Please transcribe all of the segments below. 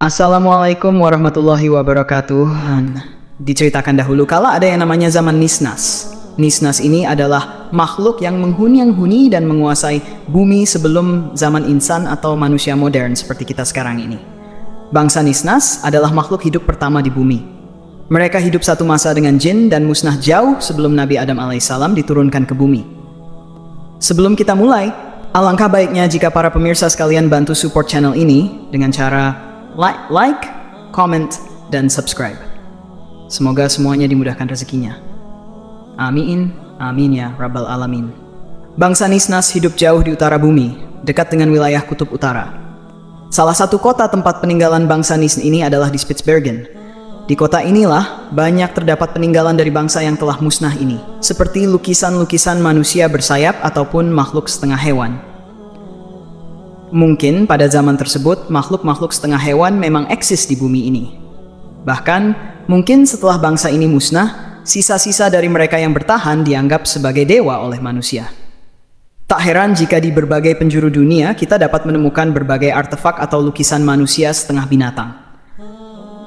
Assalamualaikum warahmatullahi wabarakatuh. Diceritakan dahulu kala ada yang namanya zaman Nisnas. Nisnas ini adalah makhluk yang menghuni dan menguasai bumi sebelum zaman insan atau manusia modern seperti kita sekarang ini. Bangsa Nisnas adalah makhluk hidup pertama di bumi. Mereka hidup satu masa dengan jin dan musnah jauh sebelum Nabi Adam alaihissalam diturunkan ke bumi. Sebelum kita mulai, alangkah baiknya jika para pemirsa sekalian bantu support channel ini dengan cara like, comment, dan subscribe. Semoga semuanya dimudahkan rezekinya. Amin, amin ya Rabbal Alamin. Bangsa Nisnas hidup jauh di utara bumi, dekat dengan wilayah kutub utara. Salah satu kota tempat peninggalan bangsa Nisnas ini adalah di Spitsbergen. Di kota inilah banyak terdapat peninggalan dari bangsa yang telah musnah ini, seperti lukisan-lukisan manusia bersayap ataupun makhluk setengah hewan. Mungkin pada zaman tersebut makhluk-makhluk setengah hewan memang eksis di bumi ini. Bahkan mungkin setelah bangsa ini musnah, sisa-sisa dari mereka yang bertahan dianggap sebagai dewa oleh manusia. Tak heran jika di berbagai penjuru dunia kita dapat menemukan berbagai artefak atau lukisan manusia setengah binatang.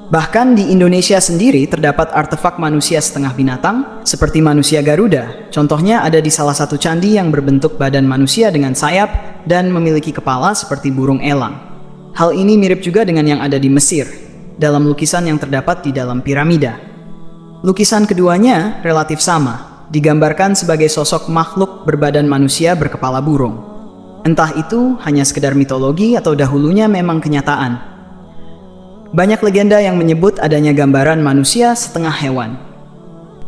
Bahkan di Indonesia sendiri terdapat artefak manusia setengah binatang seperti manusia Garuda. Contohnya ada di salah satu candi yang berbentuk badan manusia dengan sayap dan memiliki kepala seperti burung elang. Hal ini mirip juga dengan yang ada di Mesir dalam lukisan yang terdapat di dalam piramida. Lukisan keduanya relatif sama, digambarkan sebagai sosok makhluk berbadan manusia berkepala burung. Entah itu hanya sekedar mitologi atau dahulunya memang kenyataan. Banyak legenda yang menyebut adanya gambaran manusia setengah hewan.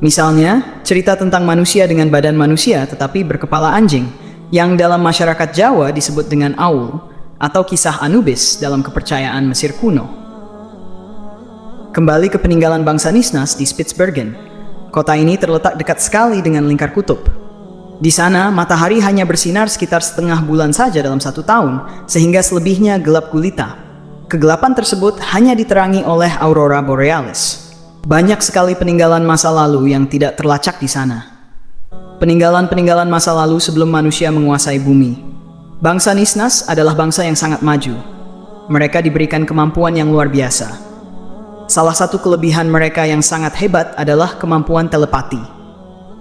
Misalnya, cerita tentang manusia dengan badan manusia tetapi berkepala anjing, yang dalam masyarakat Jawa disebut dengan Aul, atau kisah Anubis dalam kepercayaan Mesir kuno. Kembali ke peninggalan bangsa Nisnas di Spitsbergen. Kota ini terletak dekat sekali dengan lingkar kutub. Di sana, matahari hanya bersinar sekitar setengah bulan saja dalam 1 tahun, sehingga selebihnya gelap gulita. Kegelapan tersebut hanya diterangi oleh aurora borealis. Banyak sekali peninggalan masa lalu yang tidak terlacak di sana. Peninggalan-peninggalan masa lalu sebelum manusia menguasai bumi. Bangsa Nisnas adalah bangsa yang sangat maju. Mereka diberikan kemampuan yang luar biasa. Salah satu kelebihan mereka yang sangat hebat adalah kemampuan telepati.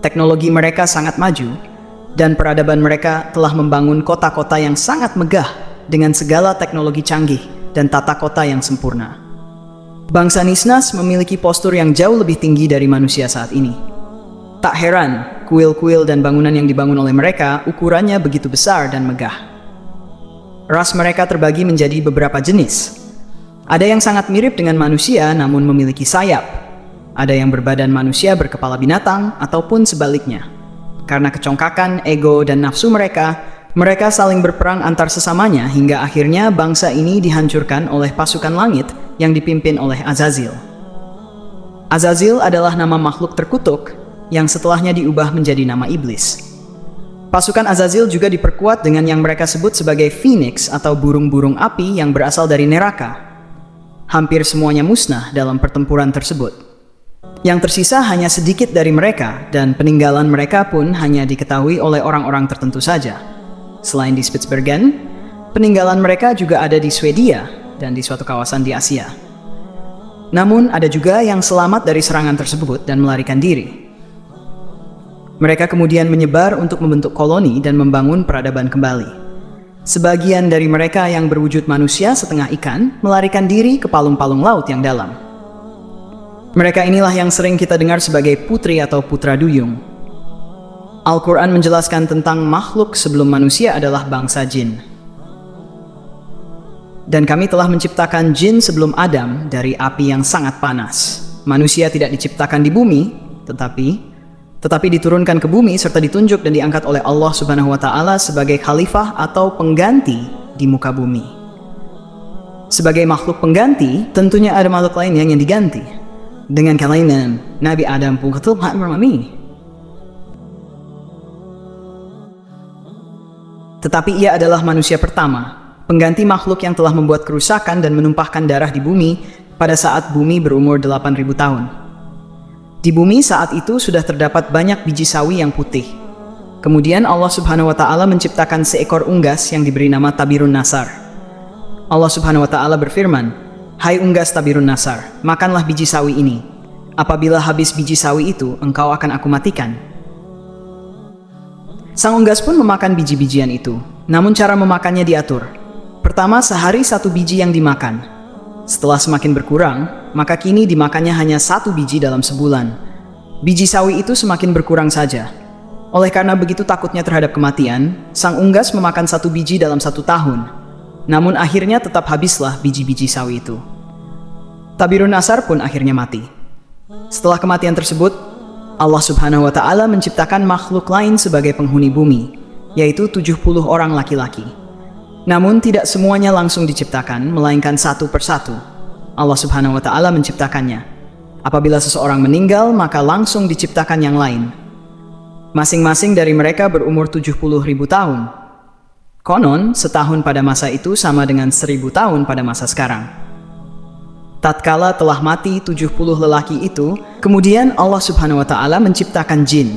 Teknologi mereka sangat maju, dan peradaban mereka telah membangun kota-kota yang sangat megah dengan segala teknologi canggih dan tata kota yang sempurna. Bangsa Nisnas memiliki postur yang jauh lebih tinggi dari manusia saat ini. Tak heran, kuil-kuil dan bangunan yang dibangun oleh mereka ukurannya begitu besar dan megah. Ras mereka terbagi menjadi beberapa jenis. Ada yang sangat mirip dengan manusia namun memiliki sayap. Ada yang berbadan manusia berkepala binatang ataupun sebaliknya. Karena kecongkakan, ego, dan nafsu mereka saling berperang antar sesamanya hingga akhirnya bangsa ini dihancurkan oleh pasukan langit yang dipimpin oleh Azazil. Azazil adalah nama makhluk terkutuk yang setelahnya diubah menjadi nama iblis. Pasukan Azazil juga diperkuat dengan yang mereka sebut sebagai Phoenix atau burung-burung api yang berasal dari neraka. Hampir semuanya musnah dalam pertempuran tersebut. Yang tersisa hanya sedikit dari mereka dan peninggalan mereka pun hanya diketahui oleh orang-orang tertentu saja. Selain di Spitsbergen, peninggalan mereka juga ada di Swedia dan di suatu kawasan di Asia. Namun ada juga yang selamat dari serangan tersebut dan melarikan diri. Mereka kemudian menyebar untuk membentuk koloni dan membangun peradaban kembali. Sebagian dari mereka yang berwujud manusia setengah ikan melarikan diri ke palung-palung laut yang dalam. Mereka inilah yang sering kita dengar sebagai putri atau putra duyung. Al-Quran menjelaskan tentang makhluk sebelum manusia adalah bangsa jin. Dan kami telah menciptakan jin sebelum Adam dari api yang sangat panas. Manusia tidak diciptakan di bumi, tetapi diturunkan ke bumi serta ditunjuk dan diangkat oleh Allah Subhanahu wa Ta'ala sebagai khalifah atau pengganti di muka bumi. Sebagai makhluk pengganti, tentunya ada makhluk lain yang diganti. Dengan kalian, Nabi Adam pun ketulah bermami. Tetapi ia adalah manusia pertama, pengganti makhluk yang telah membuat kerusakan dan menumpahkan darah di bumi pada saat bumi berumur 8.000 tahun. Di bumi saat itu sudah terdapat banyak biji sawi yang putih. Kemudian Allah Subhanahu wa Ta'ala menciptakan seekor unggas yang diberi nama Tabirun Nasar. Allah Subhanahu wa Ta'ala berfirman, Hai unggas Tabirun Nasar, makanlah biji sawi ini. Apabila habis biji sawi itu, engkau akan aku matikan. Sang unggas pun memakan biji-bijian itu, namun cara memakannya diatur. Pertama, sehari 1 biji yang dimakan. Setelah semakin berkurang, maka kini dimakannya hanya 1 biji dalam sebulan. Biji sawi itu semakin berkurang saja. Oleh karena begitu takutnya terhadap kematian, sang unggas memakan 1 biji dalam 1 tahun. Namun akhirnya tetap habislah biji-biji sawi itu. Tabirun Nasar pun akhirnya mati. Setelah kematian tersebut, Allah Subhanahu wa Ta'ala menciptakan makhluk lain sebagai penghuni bumi, yaitu 70 orang laki-laki. Namun tidak semuanya langsung diciptakan, melainkan satu persatu. Allah Subhanahu wa Ta'ala menciptakannya. Apabila seseorang meninggal, maka langsung diciptakan yang lain. Masing-masing dari mereka berumur 70.000 tahun. Konon, setahun pada masa itu sama dengan 1000 tahun pada masa sekarang. Tatkala telah mati 70 lelaki itu, kemudian Allah Subhanahu wa Ta'ala menciptakan jin.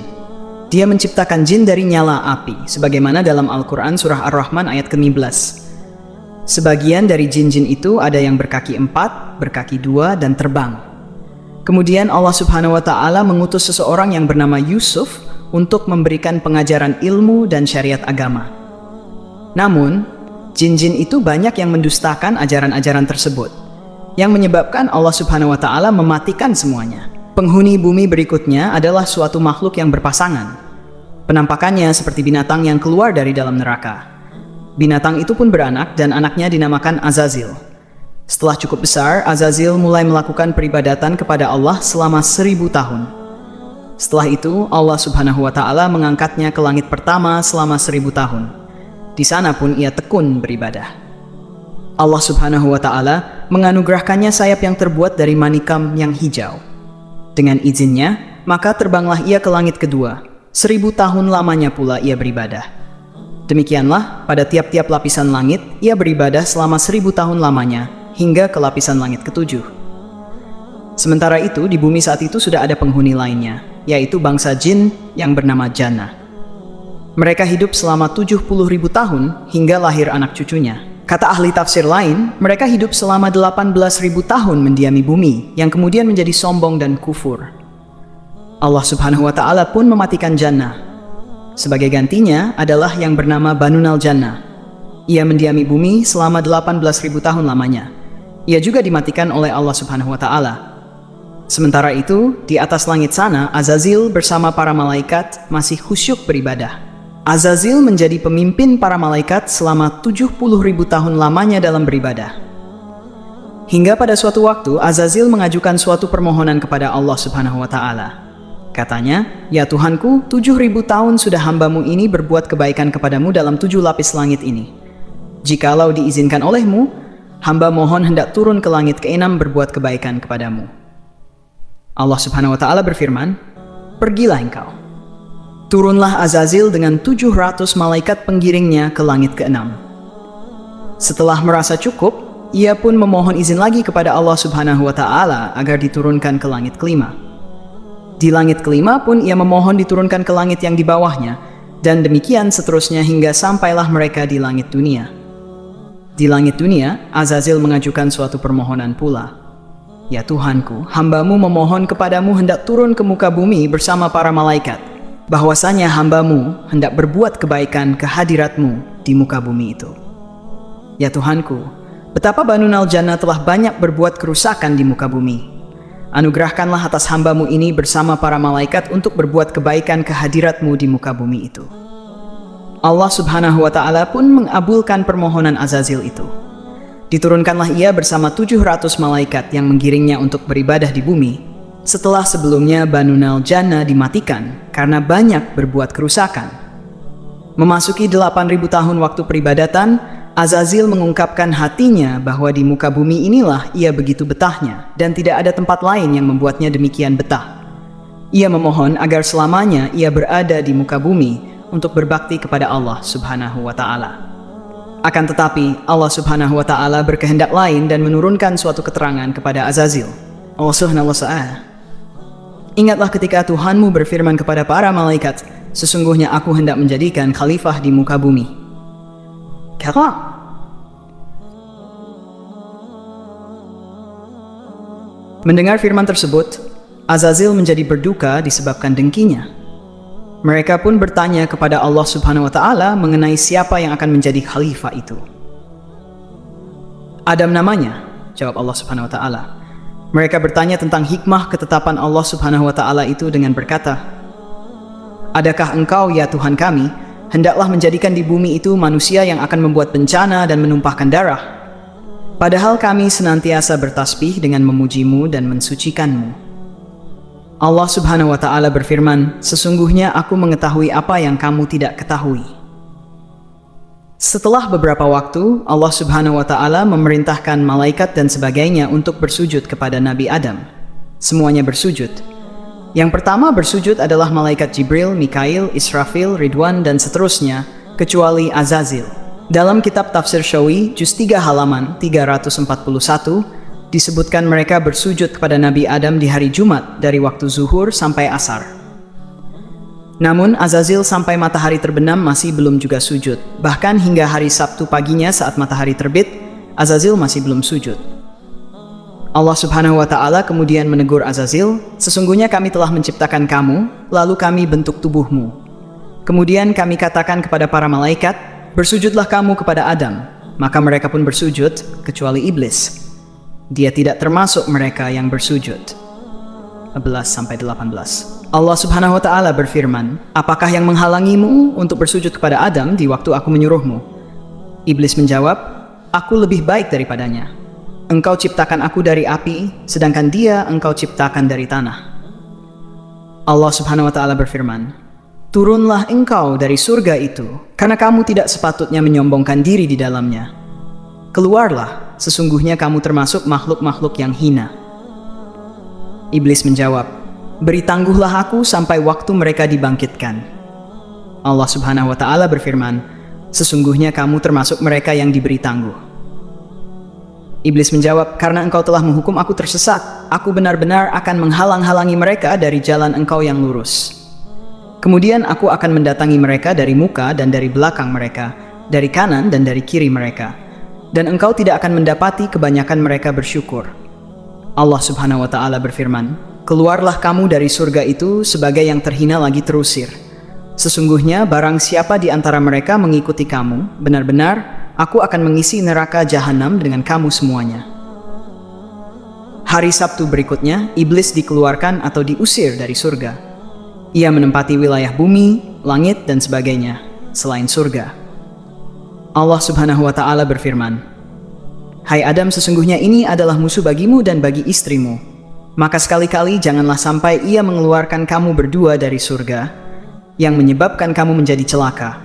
Dia menciptakan jin dari nyala api, sebagaimana dalam Al-Quran surah Ar-Rahman ayat ke-15. Sebagian dari jin-jin itu ada yang berkaki 4, berkaki 2, dan terbang. Kemudian Allah Subhanahu wa Ta'ala mengutus seseorang yang bernama Yusuf untuk memberikan pengajaran ilmu dan syariat agama. Namun, jin-jin itu banyak yang mendustakan ajaran-ajaran tersebut, yang menyebabkan Allah Subhanahu wa Ta'ala mematikan semuanya. Penghuni bumi berikutnya adalah suatu makhluk yang berpasangan. Penampakannya seperti binatang yang keluar dari dalam neraka. Binatang itu pun beranak dan anaknya dinamakan Azazil. Setelah cukup besar, Azazil mulai melakukan peribadatan kepada Allah selama 1000 tahun. Setelah itu, Allah Subhanahu wa Ta'ala mengangkatnya ke langit pertama selama 1000 tahun. Di sana pun ia tekun beribadah. Allah Subhanahu wa Ta'ala menganugerahkannya sayap yang terbuat dari manikam yang hijau. Dengan izinnya, maka terbanglah ia ke langit kedua. 1000 tahun lamanya pula ia beribadah. Demikianlah, pada tiap-tiap lapisan langit, ia beribadah selama 1000 tahun lamanya, hingga ke lapisan langit ke-7. Sementara itu, di bumi saat itu sudah ada penghuni lainnya, yaitu bangsa jin yang bernama Jannah. Mereka hidup selama 70.000 tahun hingga lahir anak cucunya. Kata ahli tafsir lain, mereka hidup selama 18.000 tahun mendiami bumi, yang kemudian menjadi sombong dan kufur. Allah Subhanahu wa Ta'ala pun mematikan Jannah. Sebagai gantinya adalah yang bernama Banunal Jannah. Ia mendiami bumi selama 18.000 tahun lamanya. Ia juga dimatikan oleh Allah Subhanahu wa Ta'ala. Sementara itu, di atas langit sana, Azazil bersama para malaikat masih khusyuk beribadah. Azazil menjadi pemimpin para malaikat selama 70.000 tahun lamanya dalam beribadah. Hingga pada suatu waktu, Azazil mengajukan suatu permohonan kepada Allah Subhanahu wa Ta'ala. Katanya, "Ya Tuhanku, 7.000 tahun sudah hambamu ini berbuat kebaikan kepadamu dalam 7 lapis langit ini. Jikalau diizinkan olehmu, hamba mohon hendak turun ke langit ke-6 berbuat kebaikan kepadamu." Allah Subhanahu wa Ta'ala berfirman, "Pergilah engkau." Turunlah Azazil dengan 700 malaikat penggiringnya ke langit ke-6. Setelah merasa cukup, ia pun memohon izin lagi kepada Allah Subhanahu wa Ta'ala agar diturunkan ke langit ke-5. Di langit ke-5 pun ia memohon diturunkan ke langit yang di bawahnya, dan demikian seterusnya hingga sampailah mereka di langit dunia. Di langit dunia, Azazil mengajukan suatu permohonan pula. "Ya Tuhanku, hambamu memohon kepadamu hendak turun ke muka bumi bersama para malaikat, bahwasanya hambamu hendak berbuat kebaikan ke hadiratmu di muka bumi itu. Ya Tuhanku, betapa Banunal Jannah telah banyak berbuat kerusakan di muka bumi. Anugerahkanlah atas hambamu ini bersama para malaikat untuk berbuat kebaikan ke hadiratmu di muka bumi itu." Allah Subhanahu wa Ta'ala pun mengabulkan permohonan Azazil itu. Diturunkanlah ia bersama 700 malaikat yang menggiringnya untuk beribadah di bumi, setelah sebelumnya Banunal Jannah dimatikan karena banyak berbuat kerusakan. Memasuki 8.000 tahun waktu peribadatan, Azazil mengungkapkan hatinya bahwa di muka bumi inilah ia begitu betahnya dan tidak ada tempat lain yang membuatnya demikian betah. Ia memohon agar selamanya ia berada di muka bumi untuk berbakti kepada Allah Subhanahu wa Ta'ala. Akan tetapi, Allah Subhanahu wa Ta'ala berkehendak lain dan menurunkan suatu keterangan kepada Azazil. "Ingatlah ketika Tuhanmu berfirman kepada para malaikat, sesungguhnya aku hendak menjadikan khalifah di muka bumi." Mendengar firman tersebut, Azazil menjadi berduka disebabkan dengkinya. Mereka pun bertanya kepada Allah Subhanahu wa Ta'ala mengenai siapa yang akan menjadi khalifah itu. Adam namanya, jawab Allah Subhanahu wa Ta'ala. Mereka bertanya tentang hikmah ketetapan Allah Subhanahu wa Ta'ala itu dengan berkata, "Adakah engkau, ya Tuhan kami, hendaklah menjadikan di bumi itu manusia yang akan membuat bencana dan menumpahkan darah? Padahal kami senantiasa bertasbih dengan memujimu dan mensucikanmu." Allah Subhanahu wa Ta'ala berfirman, "Sesungguhnya aku mengetahui apa yang kamu tidak ketahui." Setelah beberapa waktu, Allah Subhanahu wa Ta'ala memerintahkan malaikat dan sebagainya untuk bersujud kepada Nabi Adam. Semuanya bersujud. Yang pertama bersujud adalah malaikat Jibril, Mikail, Israfil, Ridwan, dan seterusnya, kecuali Azazil. Dalam kitab Tafsir Syawi, juz 3 halaman 341, disebutkan mereka bersujud kepada Nabi Adam di hari Jumat dari waktu zuhur sampai asar. Namun Azazil sampai matahari terbenam masih belum juga sujud. Bahkan hingga hari Sabtu paginya saat matahari terbit, Azazil masih belum sujud. Allah Subhanahu wa Ta'ala kemudian menegur Azazil, "Sesungguhnya kami telah menciptakan kamu, lalu kami bentuk tubuhmu. Kemudian kami katakan kepada para malaikat, bersujudlah kamu kepada Adam. Maka mereka pun bersujud, kecuali iblis. Dia tidak termasuk mereka yang bersujud." 11-18. Allah Subhanahu wa Ta'ala berfirman, "Apakah yang menghalangimu untuk bersujud kepada Adam di waktu aku menyuruhmu?" Iblis menjawab, "Aku lebih baik daripadanya. Engkau ciptakan aku dari api, sedangkan dia engkau ciptakan dari tanah." Allah Subhanahu wa Ta'ala berfirman, "Turunlah engkau dari surga itu, karena kamu tidak sepatutnya menyombongkan diri di dalamnya. Keluarlah, sesungguhnya kamu termasuk makhluk-makhluk yang hina." Iblis menjawab, "Beri tangguhlah aku sampai waktu mereka dibangkitkan." Allah Subhanahu wa Ta'ala berfirman, "Sesungguhnya kamu termasuk mereka yang diberi tangguh." Iblis menjawab, "Karena engkau telah menghukum aku tersesat, aku benar-benar akan menghalang-halangi mereka dari jalan engkau yang lurus. Kemudian aku akan mendatangi mereka dari muka dan dari belakang mereka, dari kanan dan dari kiri mereka. Dan engkau tidak akan mendapati kebanyakan mereka bersyukur." Allah Subhanahu wa Ta'ala berfirman, "Keluarlah kamu dari surga itu sebagai yang terhina lagi terusir. Sesungguhnya barang siapa di antara mereka mengikuti kamu, benar-benar aku akan mengisi neraka jahanam dengan kamu semuanya." Hari Sabtu berikutnya, iblis dikeluarkan atau diusir dari surga. Ia menempati wilayah bumi, langit, dan sebagainya, selain surga. Allah Subhanahu wa Ta'ala berfirman, "Hai Adam, sesungguhnya ini adalah musuh bagimu dan bagi istrimu. Maka sekali-kali janganlah sampai ia mengeluarkan kamu berdua dari surga, yang menyebabkan kamu menjadi celaka.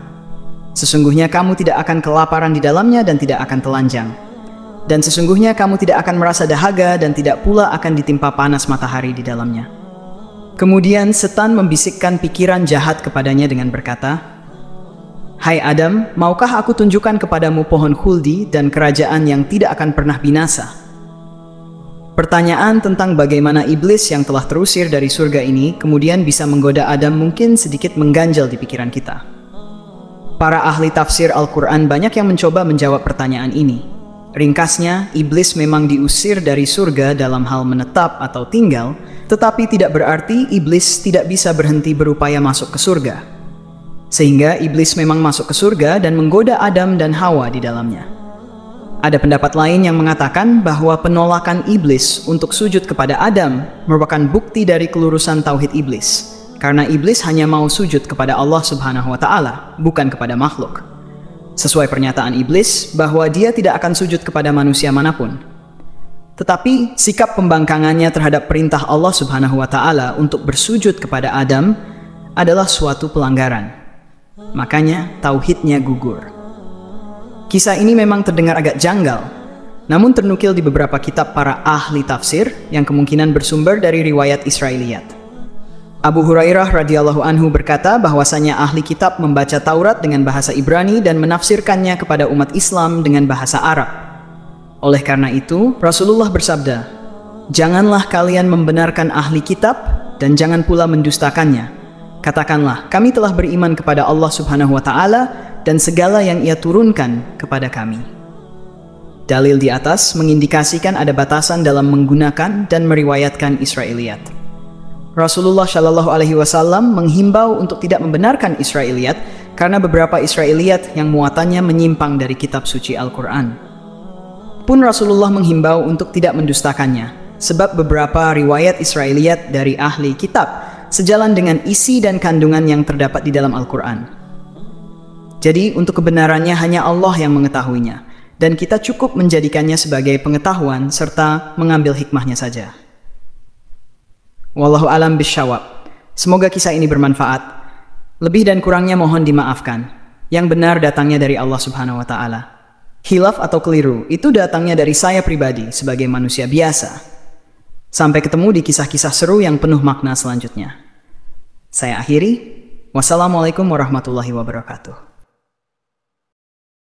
Sesungguhnya kamu tidak akan kelaparan di dalamnya dan tidak akan telanjang. Dan sesungguhnya kamu tidak akan merasa dahaga dan tidak pula akan ditimpa panas matahari di dalamnya." Kemudian setan membisikkan pikiran jahat kepadanya dengan berkata, "Hai Adam, maukah aku tunjukkan kepadamu pohon khuldi dan kerajaan yang tidak akan pernah binasa?" Pertanyaan tentang bagaimana iblis yang telah terusir dari surga ini kemudian bisa menggoda Adam mungkin sedikit mengganjal di pikiran kita. Para ahli tafsir Al-Quran banyak yang mencoba menjawab pertanyaan ini. Ringkasnya, iblis memang diusir dari surga dalam hal menetap atau tinggal, tetapi tidak berarti iblis tidak bisa berhenti berupaya masuk ke surga. Sehingga iblis memang masuk ke surga dan menggoda Adam dan Hawa di dalamnya. Ada pendapat lain yang mengatakan bahwa penolakan iblis untuk sujud kepada Adam merupakan bukti dari kelurusan tauhid iblis. Karena iblis hanya mau sujud kepada Allah Subhanahu wa Ta'ala, bukan kepada makhluk. Sesuai pernyataan iblis bahwa dia tidak akan sujud kepada manusia manapun. Tetapi sikap pembangkangannya terhadap perintah Allah Subhanahu wa Ta'ala untuk bersujud kepada Adam adalah suatu pelanggaran. Makanya tauhidnya gugur. Kisah ini memang terdengar agak janggal, namun ternukil di beberapa kitab para ahli tafsir yang kemungkinan bersumber dari riwayat Israiliyat. Abu Hurairah radhiyallahu anhu berkata bahwasanya ahli kitab membaca Taurat dengan bahasa Ibrani dan menafsirkannya kepada umat Islam dengan bahasa Arab. Oleh karena itu, Rasulullah bersabda, "Janganlah kalian membenarkan ahli kitab dan jangan pula mendustakannya. Katakanlah, kami telah beriman kepada Allah Subhanahu wa Ta'ala dan segala yang Ia turunkan kepada kami." Dalil di atas mengindikasikan ada batasan dalam menggunakan dan meriwayatkan Israiliyat. Rasulullah Shallallahu Alaihi Wasallam menghimbau untuk tidak membenarkan Israiliyat karena beberapa Israiliyat yang muatannya menyimpang dari kitab suci Al-Quran. Pun Rasulullah menghimbau untuk tidak mendustakannya, sebab beberapa riwayat Israiliyat dari ahli kitab sejalan dengan isi dan kandungan yang terdapat di dalam Al-Quran. Jadi untuk kebenarannya hanya Allah yang mengetahuinya, dan kita cukup menjadikannya sebagai pengetahuan serta mengambil hikmahnya saja. Wallahu alam bisyawab. Semoga kisah ini bermanfaat. Lebih dan kurangnya mohon dimaafkan. Yang benar datangnya dari Allah Subhanahu wa Ta'ala. Khilaf atau keliru itu datangnya dari saya pribadi sebagai manusia biasa. Sampai ketemu di kisah-kisah seru yang penuh makna selanjutnya. Saya akhiri. Wassalamualaikum warahmatullahi wabarakatuh.